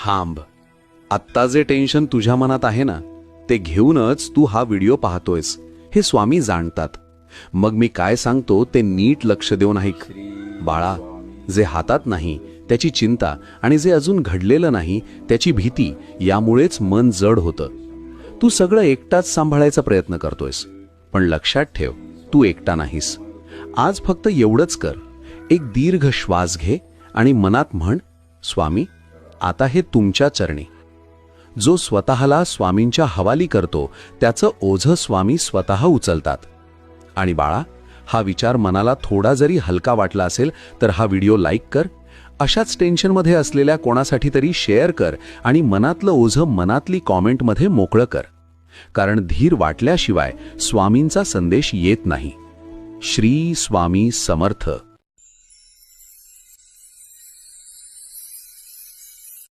थांब. आत्ता जे टेन्शन तुझ्या मनात आहे ना, ते घेऊनच तू हा व्हिडिओ पाहतोयस हे स्वामी जाणतात. मग मी काय सांगतो ते नीट लक्ष देऊन ऐक. बाळा, जे हातात नाही त्याची चिंता आणि जे अजून घडलेलं नाही त्याची भीती, यामुळेच मन जड होतं. तू सगळं एकटाच सांभाळायचा प्रयत्न करतोयस, पण लक्षात ठेव, तू एकटा नाहीस. आज फक्त एवढंच कर. एक दीर्घ श्वास घे आणि मनात म्हण, स्वामी, आता हे तुमच्या चरणी. जो स्वतःला स्वामींच्या हवाली करतो त्याचं ओझं स्वामी स्वतः उचलतात. आणि बाळा, हा विचार मनाला थोडा जरी हलका वाटला असेल तर हा व्हिडिओ लाईक कर. अशाच टेन्शनमध्ये असलेल्या कोणासाठी तरी शेअर कर आणि मनातलं ओझं मनातली कॉमेंटमध्ये मोकळं कर. कारण धीर वाटल्याशिवाय स्वामींचा संदेश येत नाही. श्री स्वामी समर्थ.